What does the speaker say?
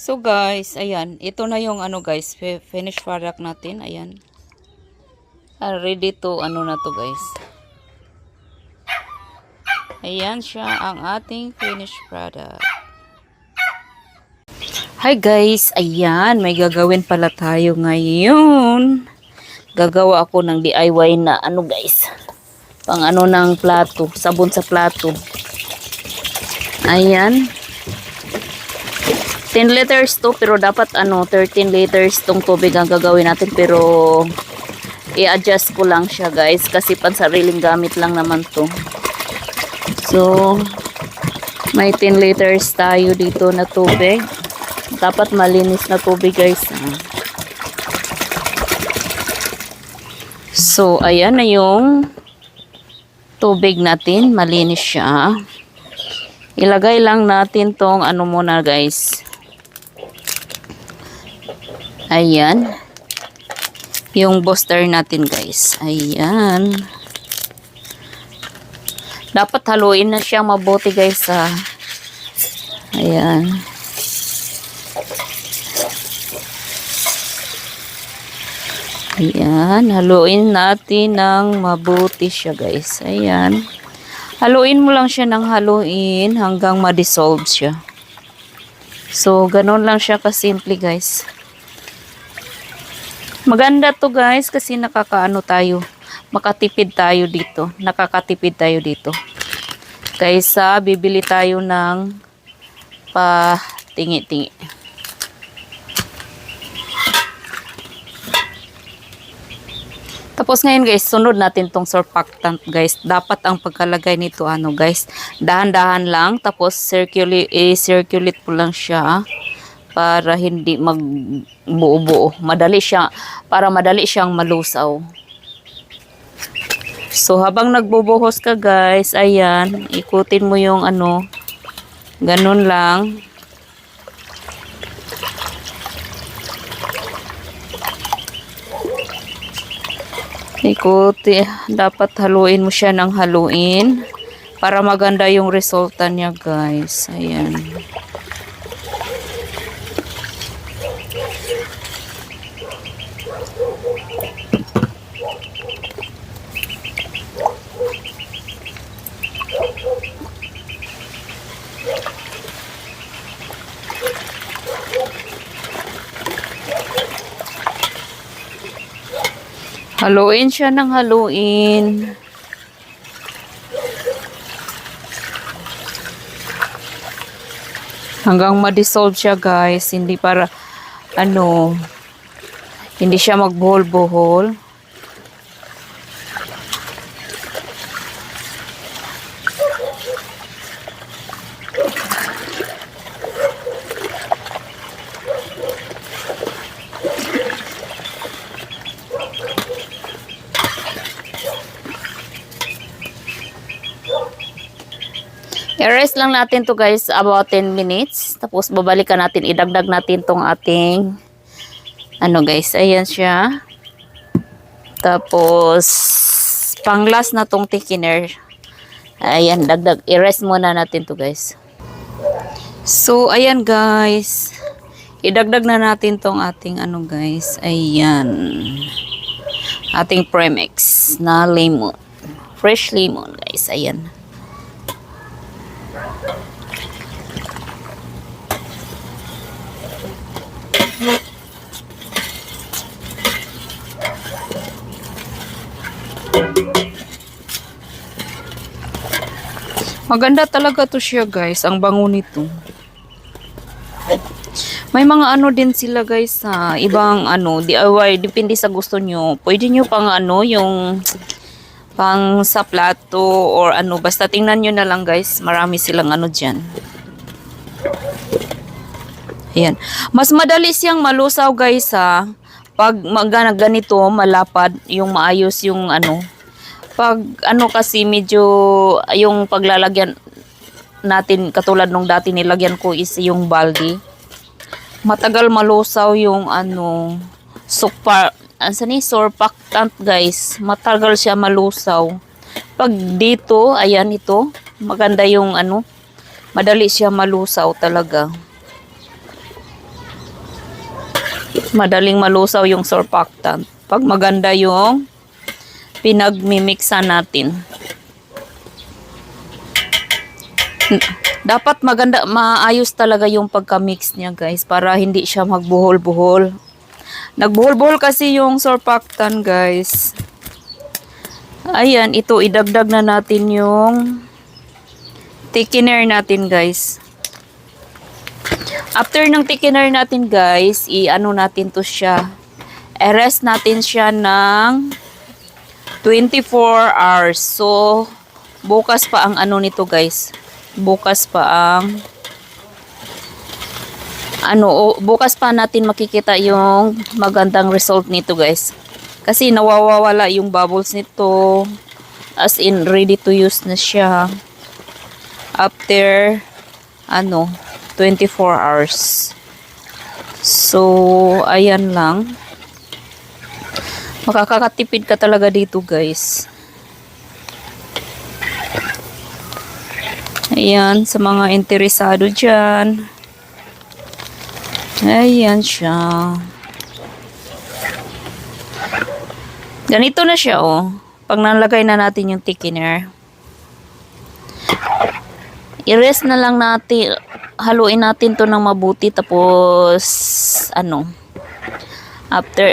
So guys, ayan, ito na yung ano guys, finished product natin, ayan. Ready to ano na to guys. Ayan siya ang ating finished product. Hi guys, ayan, may gagawin pala tayo ngayon. Gagawa ako ng DIY na ano guys. Pang ano ng plato, sabon sa plato. Ayan. 10 liters to, pero dapat ano 13 liters tong tubig ang gagawin natin, pero i-adjust ko lang siya guys kasi pansariling gamit lang naman to. So may 10 liters tayo dito na tubig. Dapat malinis na tubig guys. So ayan na yung tubig natin, malinis siya. Ilagay lang natin tong ano muna guys. Ayan. Yung booster natin guys. Ayan. Dapat haluin na siya mabuti guys ha. Ayan. Ayan. Haluin natin ng mabuti siya guys. Ayan. Haluin mo lang siya ng haluin hanggang ma-dissolve siya. So, ganun lang siya kasimple guys. Maganda to guys kasi nakakaano tayo, makatipid tayo dito, nakakatipid tayo dito. Kaysa bibili tayo ng patingi-tingi. Tapos ngayon guys, sunod natin tong surfactant guys. Dapat ang pagkalagay nito ano guys, dahan-dahan lang, tapos circulate po lang siya. Para hindi magbuo-buo. Madali siya, para madali siyang malusaw. So, habang nagbubuhos ka guys, ayan, ikutin mo yung ano, ganun lang. Ikuti, dapat haluin mo siya ng haluin para maganda yung resulta niya guys. Ayan. Haluin siya ng haluin. Hanggang ma-dissolve siya guys. Hindi para, ano, hindi siya magbuhol-buhol. I-rest lang natin to guys about 10 minutes. Tapos babalikan natin, idagdag natin tong ating ano guys, ayan siya. Tapos pang last na tong thickener. Ayan, dagdag. I-rest muna natin to guys. So ayan guys. Idagdag na natin tong ating ano guys. Ayan. Ating premix na lemon. Fresh lemon guys. Ayan. Maganda talaga to siya guys, ang bango nito. May mga ano din sila guys sa ibang ano, DIY, depende sa gusto nyo. Pwede nyo pang ano, yung pang sa plato or ano, basta tingnan nyo na lang guys, marami silang ano dyan. Ayan. Mas madali siyang malusaw guys ha. Pag ganito, malapad, yung maayos yung ano. Pag ano kasi medyo yung paglalagyan natin katulad nung dati nilagyan ko is yung balde. Matagal malusaw yung ano surfactant guys. Matagal siya malusaw. Pag dito, ayan ito, maganda yung ano, madali siya malusaw talaga. Madaling malusaw yung surfactant. Pag maganda yung pinagmimixan natin. Dapat maganda, maayos talaga yung pagka-mix niya guys para hindi siya magbuhol-buhol. Nagbuhol-buhol kasi yung surfactant guys. Ayan, ito idagdag na natin yung thickener natin guys. After ng thickener natin guys, i-ano natin to siya. I-rest natin siya ng 24 hours. So, bukas pa ang ano nito guys. Bukas pa ang bukas pa natin makikita yung magandang result nito guys. Kasi nawawala yung bubbles nito. As in, ready to use na siya. After 24 hours. So, ayan lang. Makakatipid ka talaga dito guys. Ayan, sa mga interesado dyan. Ayan siya. Ganito na siya, oh. Pag nalagay na natin yung thickener. I-rest na lang natin. Haluin natin to ng mabuti. Tapos, after